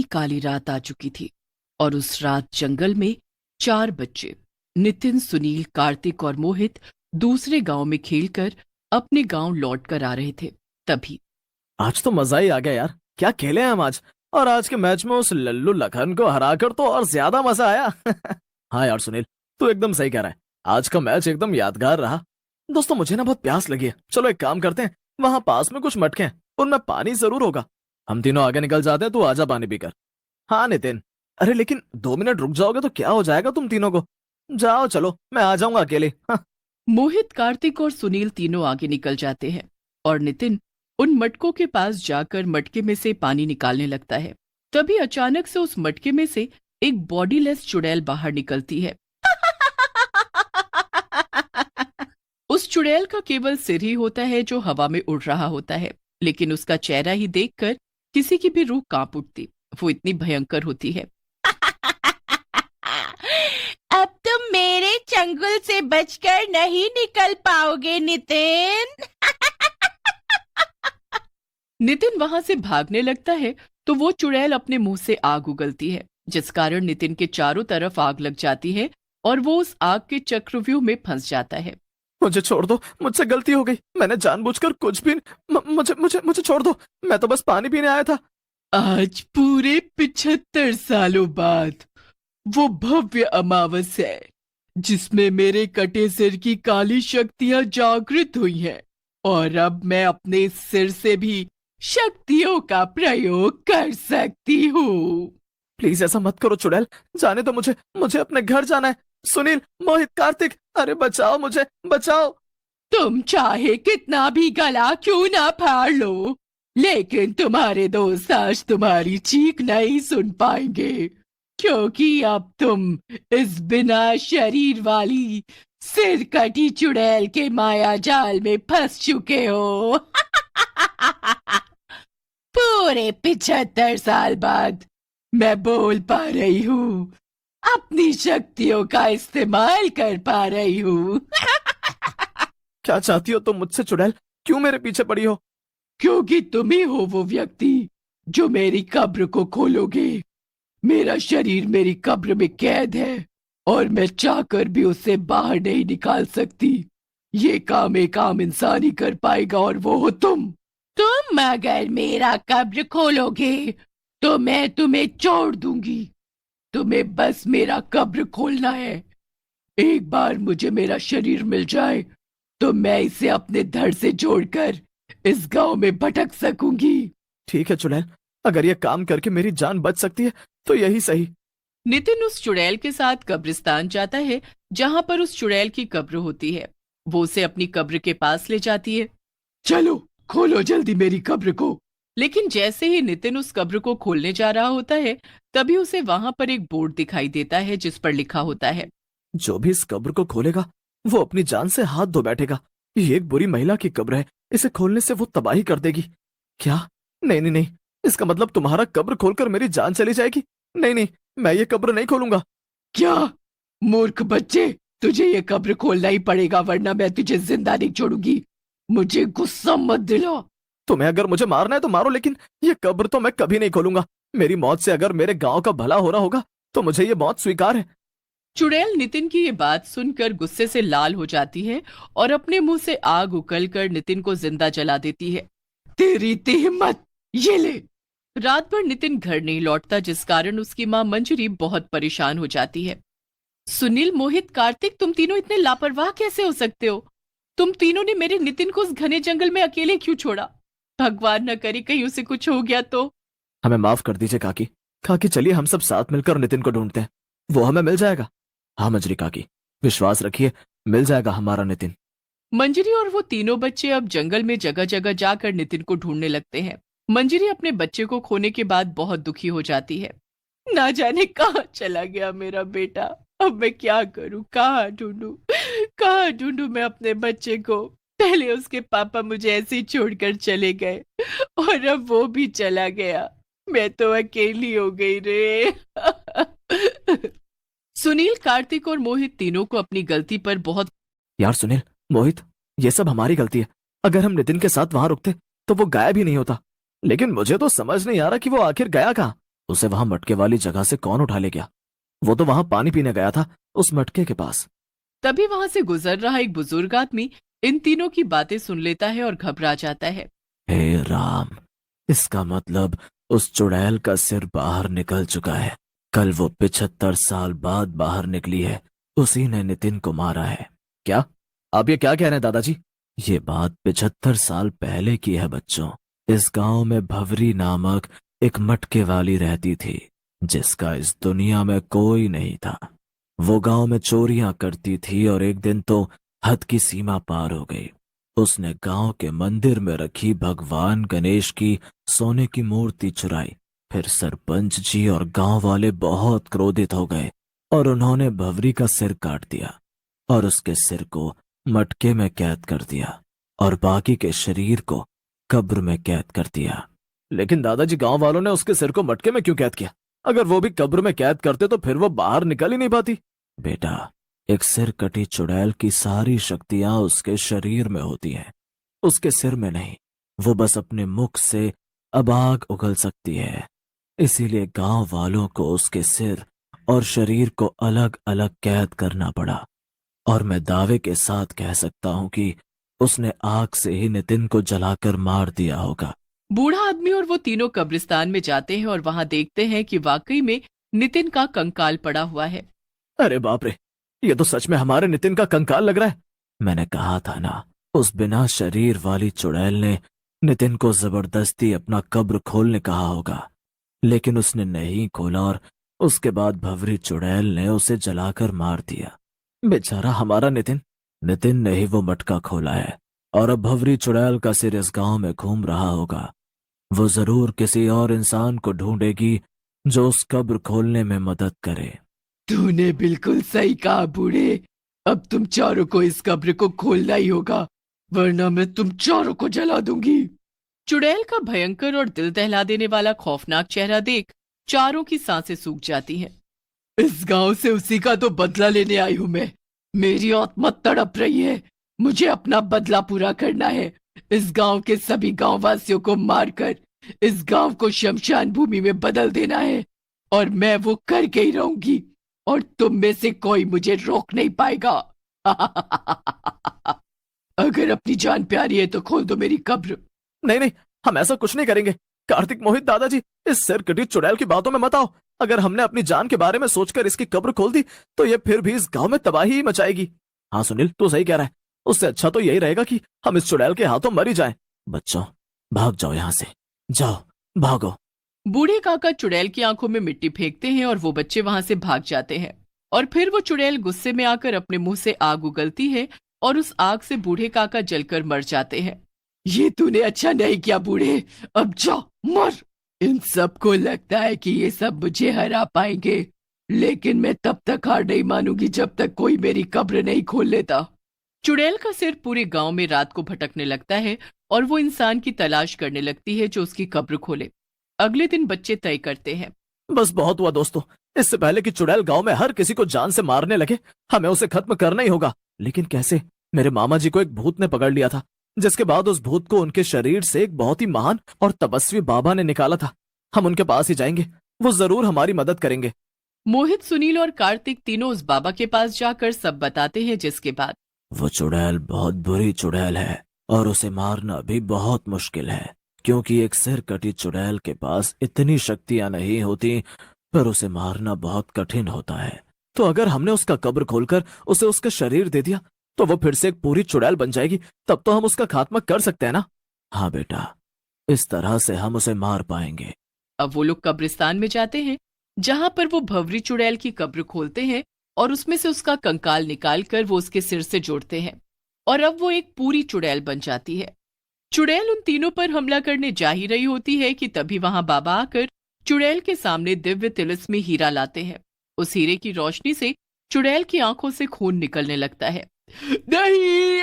काली रात आ चुकी थी और उस रात जंगल में 4 बच्चे नितिन, सुनील, कार्तिक और मोहित दूसरे गांव में खेलकर अपने गांव लौट कर आ रहे थे। तभी आज तो मजा ही आ गया यार। क्या खेले हम आज। और आज के मैच में उस लल्लू लखन को हराकर तो और ज्यादा मजा आया। हाँ यार सुनील, तू एकदम सही कह रहा है। आज का मैच एकदम यादगार रहा। दोस्तों मुझे ना बहुत प्यास लगी है, चलो एक काम करते हैं, वहां पास में कुछ मटके हैं, उनमें पानी जरूर होगा। हम तीनों आगे निकल जाते हैं, तू आजा पानी पीकर। हाँ नितिन। अरे लेकिन 2 मिनट रुक जाओगे तो क्या हो जाएगा तुम तीनों को। जाओ चलो, मैं आ जाऊंगा अकेले। हाँ। मोहित, कार्तिक और सुनील तीनों आगे निकल जाते हैं और नितिन उन मटकों के पास जाकर मटके में से पानी निकालने लगता है। तभी अचानक से उस मटके में से एक बॉडीलेस चुड़ैल बाहर निकलती है। उस चुड़ैल का केवल सिर ही होता है जो हवा में उड़ रहा होता है, लेकिन उसका चेहरा ही देखकर किसी की भी रूह कांप उठती। वो इतनी भयंकर होती है। अब तुम मेरे चंगुल से बचकर नहीं निकल पाओगे नितिन। नितिन वहां से भागने लगता है तो वो चुड़ैल अपने मुंह से आग उगलती है, जिस कारण नितिन के चारों तरफ आग लग जाती है और वो उस आग के चक्रव्यूह में फंस जाता है। मुझे छोड़ दो, मुझसे गलती हो गई, मैंने जानबूझकर कुछ भी मुझे मुझे मुझे छोड़ दो। मैं तो बस पानी पीने आया था। आज पूरे 75 सालों बाद वो भव्य अमावस है जिसमें मेरे कटे सिर की काली शक्तियां जागृत हुई हैं और अब मैं अपने सिर से भी शक्तियों का प्रयोग कर सकती हूँ। प्लीज ऐसा मत करो चुड़ैल, जाने दो मुझे, मुझे अपने घर जाना है। सुनील, मोहित, कार्तिक, अरे बचाओ मुझे, बचाओ। तुम चाहे कितना भी गला क्यों ना फाड़ लो, लेकिन तुम्हारे दोस्त आज तुम्हारी चीख नहीं सुन पाएंगे, क्योंकि अब तुम इस बिना शरीर वाली सिर कटी चुड़ैल के माया जाल में फंस चुके हो। पूरे 75 साल बाद मैं बोल पा रही हूँ, अपनी शक्तियों का इस्तेमाल कर पा रही हूँ। क्या चाहती हो तुम मुझसे चुड़ैल, क्यों मेरे पीछे पड़ी हो। क्योंकि तुम ही हो वो व्यक्ति जो मेरी कब्र को खोलोगे। मेरा शरीर मेरी कब्र में कैद है और मैं चाहकर भी उसे बाहर नहीं निकाल सकती। ये काम एक आम इंसान ही कर पाएगा और वो हो तुम अगर मेरा कब्र खोलोगे तो मैं तुम्हें छोड़ दूंगी। तुम्हें बस मेरा कब्र खोलना है। एक बार मुझे मेरा शरीर मिल जाए तो मैं इसे अपने धड़ से जोड़कर इस गांव में भटक सकूंगी। ठीक है चुड़ैल, अगर ये काम करके मेरी जान बच सकती है तो यही सही। नितिन उस चुड़ैल के साथ कब्रिस्तान जाता है जहां पर उस चुड़ैल की कब्र होती है। वो उसे अपनी कब्र के पास ले जाती है। चलो खोलो जल्दी मेरी कब्र को। लेकिन जैसे ही नितिन उस कब्र को खोलने जा रहा होता है, तभी उसे वहां पर एक बोर्ड दिखाई देता है जिस पर लिखा होता है, जो भी इस कब्र को खोलेगा वो अपनी जान से हाथ धो बैठेगा। ये एक बुरी महिला की कब्र है, इसे खोलने से वो तबाही कर देगी। क्या? नहीं नहीं नहीं, इसका मतलब तुम्हारा कब्र खोलकर मेरी जान चली जाएगी। नहीं नहीं, मैं ये कब्र नहीं खोलूंगा। क्या मूर्ख बच्चे, तुझे ये कब्र खोलना ही पड़ेगा वरना मैं तुझे जिंदा नहीं छोड़ूंगी। मुझे गुस्सा मत दिला। तुम्हें अगर मुझे मारना है तो मारो, लेकिन ये कब्र तो मैं कभी नहीं खोलूंगा। मेरी मौत से अगर मेरे गांव का भला हो रहा होगा तो मुझे ये मौत स्वीकार है। चुड़ैल नितिन की ये बात सुनकर गुस्से से लाल हो जाती है और अपने मुंह से आग उगलकर नितिन को जिंदा जला देती है। तेरी हिम्मत, ये ले। रात भर नितिन घर नहीं लौटता, जिस कारण उसकी मां मंजरी बहुत परेशान हो जाती है। सुनील, मोहित, कार्तिक, तुम तीनों इतने लापरवाह कैसे हो सकते हो? तुम तीनों ने मेरे नितिन को उस घने जंगल में अकेले क्यों छोड़ा? भगवान न करे कहीं उसे कुछ हो गया तो। हमें माफ कर दीजिए काकी। काकी चलिए हम सब साथ मिलकर नितिन को ढूंढते हैं, वो हमें मिल जाएगा। हाँ मंजरी काकी, विश्वास रखिए, मिल जाएगा हमारा नितिन। मंजरी और वो तीनों बच्चे अब जंगल में जगह जगह जाकर नितिन को ढूंढने लगते हैं। मंजरी अपने बच्चे को खोने के बाद बहुत दुखी हो जाती है। ना जाने कहाँ चला गया मेरा बेटा। अब मैं क्या करूं, कहाँ ढूंढूं मैं अपने बच्चे को। पहले उसके पापा मुझे ऐसे ही छोड़कर चले गए और अब वो भी चला गया। मैं तो अकेली हो गई रे। सुनील, कार्तिक और मोहित तीनों को अपनी गलती पर बहुत। यार सुनील, मोहित, ये सब हमारी गलती है। अगर हम नितिन के साथ वहां रुकते तो वो गायब ही नहीं होता। लेकिन मुझे तो समझ नहीं आ रहा कि वो आखिर गया कहाँ। उसे वहां मटके वाली जगह से कौन उठा ले गया? वो तो वहां पानी पीने गया था, उस मटके के पास। तभी वहां से गुजर रहा एक बुजुर्ग आदमी इन तीनों की बातें सुन लेता है और घबरा जाता है। हे राम, इसका मतलब उस चुड़ैल का सिर बाहर निकल चुका है। कल वो 75 साल बाद बाहर निकली है, उसी ने नितिन को मारा है। क्या? आप ये क्या कह रहे हैं दादाजी? ये बात 75 साल पहले की है बच्चों। इस गांव में भवरी नामक एक मटके वाली रहती थी, जिसका इस दुनिया में कोई नहीं था। वो गांव में चोरियां करती थी और एक दिन तो हद की सीमा पार हो गई। उसने गांव के मंदिर में रखी भगवान गणेश की सोने की मूर्ति चुराई। फिर सरपंच जी और गांव वाले बहुत क्रोधित हो गए और उन्होंने भवरी का सिर काट दिया और उसके सिर को मटके में कैद कर दिया और बाकी के शरीर को कब्र में कैद कर दिया। लेकिन दादाजी, गांव वालों ने उसके सिर को मटके में क्यों कैद किया? अगर वो भी कब्र में कैद करते तो फिर वो बाहर निकल ही नहीं पाती। बेटा, एक सिर कटी चुड़ैल की सारी शक्तियां उसके शरीर में होती हैं, उसके सिर में नहीं। वो बस अपने मुख से अबाग उगल सकती है। इसीलिए गांव वालों को उसके सिर और शरीर को अलग अलग कैद करना पड़ा। और मैं दावे के साथ कह सकता हूं कि उसने आग से ही नितिन को जलाकर मार दिया होगा। बूढ़ा आदमी और वो तीनों कब्रिस्तान में जाते हैं और वहां देखते हैं कि वाकई में नितिन का कंकाल पड़ा हुआ है। अरे बाप रे, ये तो सच में हमारे नितिन का कंकाल लग रहा है। मैंने कहा था ना, उस बिना शरीर वाली चुड़ैल ने नितिन को जबरदस्ती अपना कब्र खोलने कहा होगा, लेकिन उसने नहीं खोला और उसके बाद भवरी चुड़ैल ने उसे जलाकर मार दिया। बेचारा हमारा नितिन। नितिन ने ही वो मटका खोला है और अब भवरी चुड़ैल का सिर इस गांव में घूम रहा होगा। वो जरूर किसी और इंसान को ढूंढेगी जो उस कब्र खोलने में मदद करे। तूने बिल्कुल सही कहा बूढ़े। अब तुम चारों को इस कब्र को खोलना ही होगा, वरना मैं तुम चारों को जला दूंगी। चुड़ैल का भयंकर और दिल दहला देने वाला खौफनाक चेहरा देख चारों की सांसें सूख जाती हैं। इस गांव से उसी का तो बदला लेने आई हूं मैं। मेरी आत्मा तड़प रही है, मुझे अपना बदला पूरा करना है। इस गांव के सभी गांव वासियों को मारकर इस गांव को शमशान भूमि में बदल देना है, और मैं वो करके ही रहूंगी, और तुम में से कोई मुझे रोक नहीं पाएगा। अगर अपनी जान प्यारी है तो खोल दो मेरी कब्र। नहीं नहीं, हम ऐसा कुछ नहीं करेंगे। कार्तिक, मोहित, दादाजी, इस सिर कटी चुड़ैल की बातों में मत आओ। अगर हमने अपनी जान के बारे में सोचकर इसकी कब्र खोल दी तो ये फिर भी इस गांव में तबाही ही मचाएगी। हाँ सुनील, तू सही कह रहा है। उससे अच्छा तो यही रहेगा कि हम इस चुड़ैल के हाथों मर ही जाएं। बच्चों, भाग जाओ यहां से, जाओ, भागो। बूढ़े काका चुड़ैल की आंखों में मिट्टी फेंकते हैं और वो बच्चे वहां से भाग जाते हैं। और फिर वो चुड़ैल गुस्से में आकर अपने मुंह से आग उगलती है और उस आग से बूढ़े काका जलकर मर जाते हैं। ये तूने अच्छा नहीं किया बूढ़े, अब जा मर। इन सबको लगता है कि ये सब मुझे हरा पाएंगे, लेकिन मैं तब तक हार नहीं मानूंगी जब तक कोई मेरी कब्र नहीं खोल लेता। चुड़ैल का सिर पूरे गांव में रात को भटकने लगता है और वो इंसान की तलाश करने लगती है जो उसकी कब्र खोले। अगले दिन बच्चे तय करते हैं। बस बहुत हुआ दोस्तों, इससे पहले कि चुड़ैल गांव में हर किसी को जान से मारने लगे, हमें उसे खत्म करना ही होगा। लेकिन कैसे? मेरे मामा जी को एक भूत ने पकड़ लिया था, जिसके बाद उस भूत को उनके शरीर से एक बहुत ही महान और तपस्वी बाबा ने निकाला था। हम उनके पास ही जाएंगे, वो जरूर हमारी मदद करेंगे। मोहित, सुनील और कार्तिक तीनों उस बाबा के पास जाकर सब बताते हैं, जिसके बाद वो चुड़ैल बहुत बुरी चुड़ैल है और उसे मारना भी बहुत मुश्किल है, क्योंकि एक सिर कटी चुड़ैल के पास इतनी शक्तियां नहीं होती, पर उसे मारना बहुत कठिन होता है। तो अगर हमने उसका कब्र खोलकर उसे उसका शरीर दे दिया तो वो फिर से एक पूरी चुड़ैल बन जाएगी, तब तो हम उसका खात्मा कर सकते हैं ना? हाँ बेटा, इस तरह से हम उसे मार पाएंगे। अब वो लोग कब्रिस्तान में जाते हैं, जहां पर वो भवरी चुड़ैल की कब्र खोलते हैं और उसमें से उसका कंकाल निकालकर वो उसके सिर से जोड़ते हैं, और अब वो एक पूरी चुड़ैल बन जाती है। चुड़ैल उन तीनों पर हमला करने जा ही रही होती है कि तभी वहां बाबा आकर चुड़ैल के सामने दिव्य तिलिस्मी हीरा लाते हैं। उस हीरे की रोशनी से चुड़ैल की आंखों से खून निकलने लगता है। नहीं